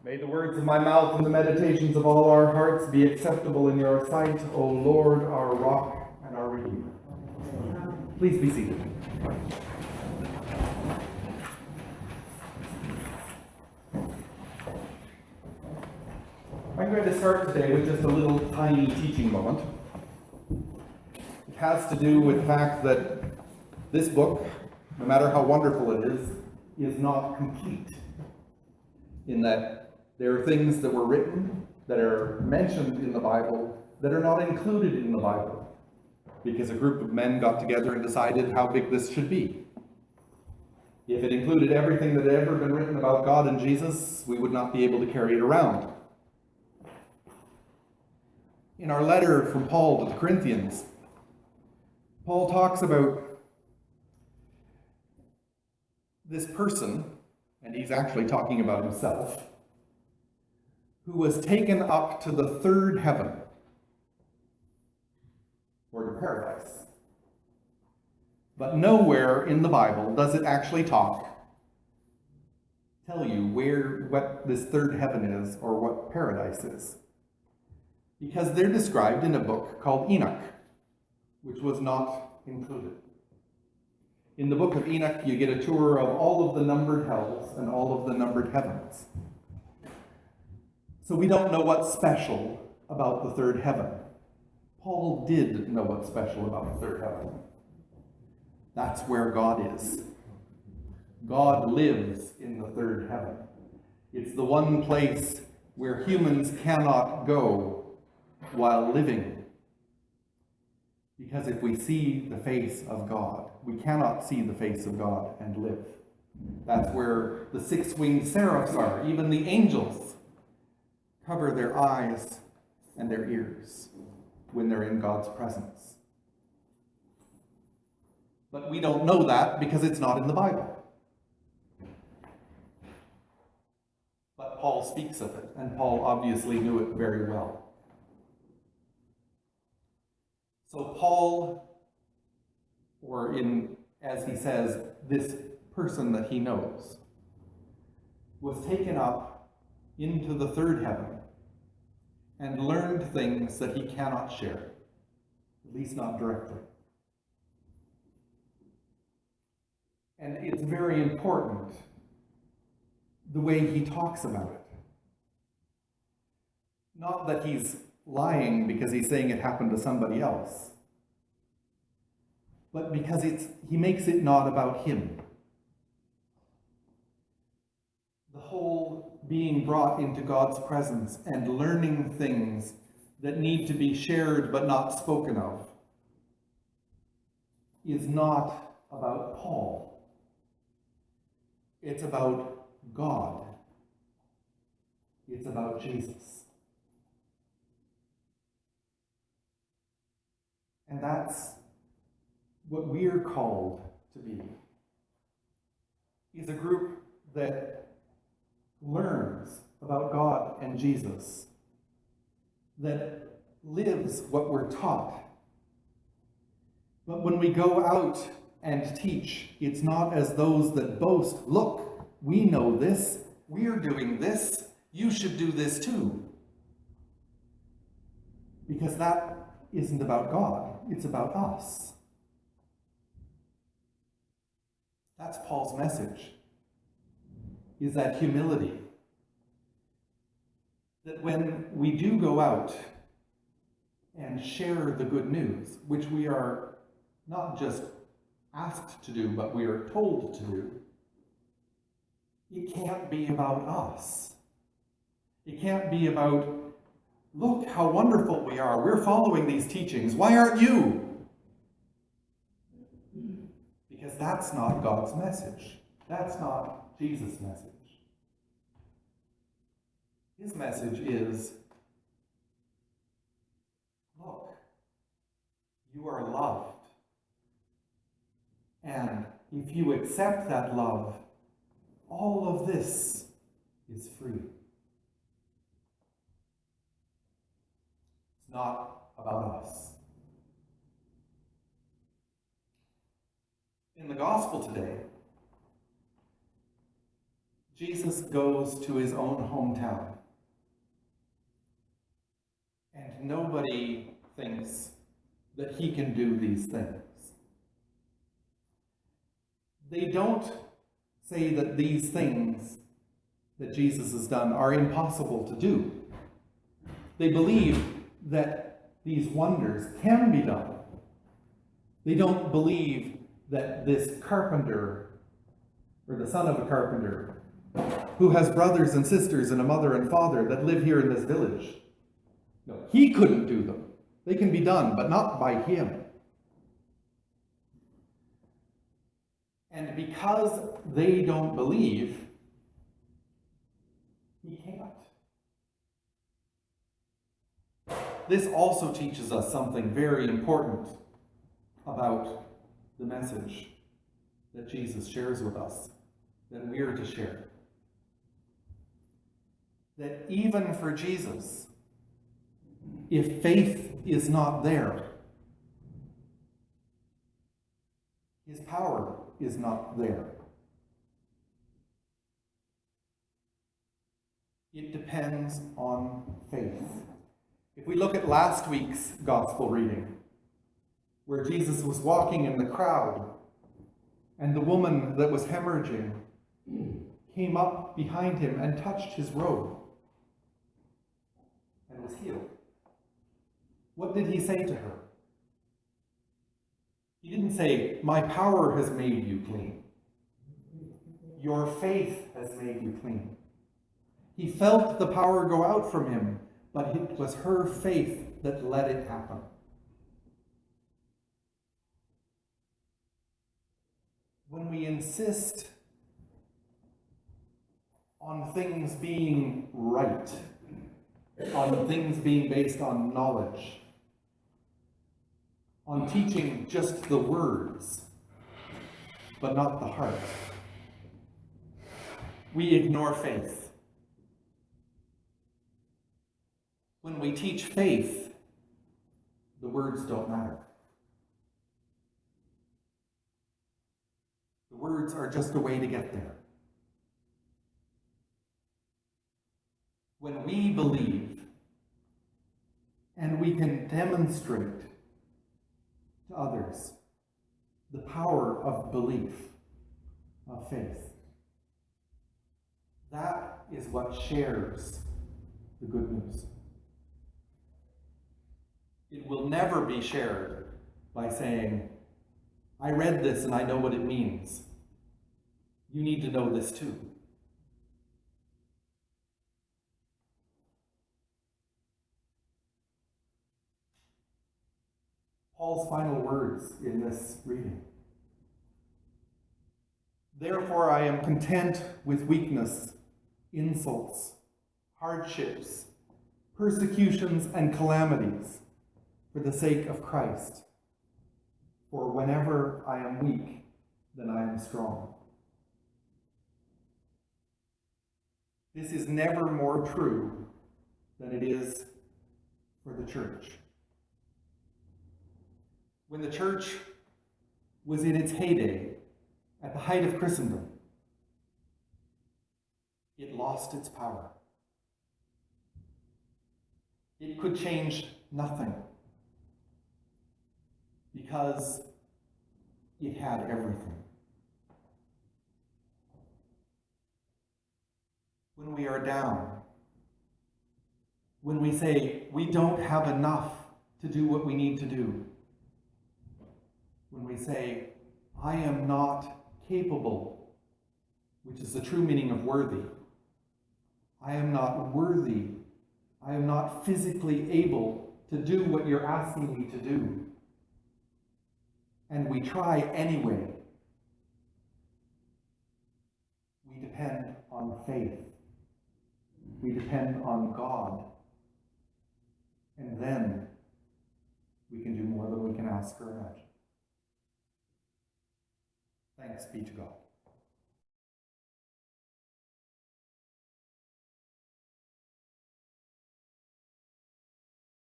May the words of my mouth and the meditations of all our hearts be acceptable in your sight, O Lord, our rock and our redeemer. Please be seated. I'm going to start today with just a little tiny teaching moment. It has to do with the fact that this book, no matter how wonderful it is not complete. In that there are things that were written, that are mentioned in the Bible, that are not included in the Bible, because a group of men got together and decided how big this should be. If it included everything that had ever been written about God and Jesus, we would not be able to carry it around. In our letter from Paul to the Corinthians, Paul talks about this person, and he's actually talking about himself, who was taken up to the third heaven, or to paradise. But nowhere in the Bible does it actually tell you what this third heaven is or what paradise is. Because they're described in a book called Enoch, which was not included. In the book of Enoch, you get a tour of all of the numbered hells and all of the numbered heavens. So we don't know what's special about the third heaven. Paul did know what's special about the third heaven. That's where God is. God lives in the third heaven. It's the one place where humans cannot go while living. Because if we see the face of God, we cannot see the face of God and live. That's where the six-winged seraphs are. Even the angels cover their eyes and their ears when they're in God's presence. But we don't know that because it's not in the Bible. But Paul speaks of it, and Paul obviously knew it very well. So Paul, or as he says, this person that he knows, was taken up into the third heaven and learned things that he cannot share, at least not directly. And it's very important the way he talks about it. Not that he's lying because he's saying it happened to somebody else, but because he makes it not about him. The whole being brought into God's presence and learning things that need to be shared but not spoken of is not about Paul. It's about God. It's about Jesus. And that's what we're called to be. Is a group that learns about God and Jesus, that lives what we're taught. But when we go out and teach, it's not as those that boast, look, we know this, we're doing this, you should do this too. Because that isn't about God, it's about us. That's Paul's message, is that humility. That when we do go out and share the good news, which we are not just asked to do, but we are told to do, it can't be about us. It can't be about, look how wonderful we are, we're following these teachings, why aren't you? Because that's not God's message. That's not Jesus' message. His message is, look, you are loved. And if you accept that love, all of this is free. It's not about us. In the gospel today, Jesus goes to his own hometown, and nobody thinks that he can do these things. They don't say that these things that Jesus has done are impossible to do. They believe that these wonders can be done. They don't believe that this carpenter, or the son of a carpenter, who has brothers and sisters and a mother and father that live here in this village, no, he couldn't do them. They can be done, but not by him. And because they don't believe, he can't. This also teaches us something very important about the message that Jesus shares with us, that we are to share. That even for Jesus, if faith is not there, his power is not there. It depends on faith. If we look at last week's gospel reading, where Jesus was walking in the crowd, and the woman that was hemorrhaging came up behind him and touched his robe and was healed. What did he say to her? He didn't say, "My power has made you clean. Your faith has made you clean." He felt the power go out from him, but it was her faith that let it happen. When we insist on things being right, on things being based on knowledge, on teaching just the words, but not the heart, we ignore faith. When we teach faith, the words don't matter. The words are just a way to get there. When we believe, and we can demonstrate to others the power of belief, of faith, that is what shares the good news. It will never be shared by saying, "I read this and I know what it means. You need to know this too." Paul's final words in this reading. "Therefore I am content with weakness, insults, hardships, persecutions, and calamities for the sake of Christ. For whenever I am weak, then I am strong." This is never more true than it is for the church. When the church was in its heyday, at the height of Christendom, it lost its power. It could change nothing because it had everything. When we are down, when we say we don't have enough to do what we need to do, when we say, "I am not capable," which is the true meaning of worthy, "I am not worthy, I am not physically able to do what you're asking me to do," and we try anyway, we depend on faith. We depend on God. And then we can do more than we can ask or imagine. Thanks be to God.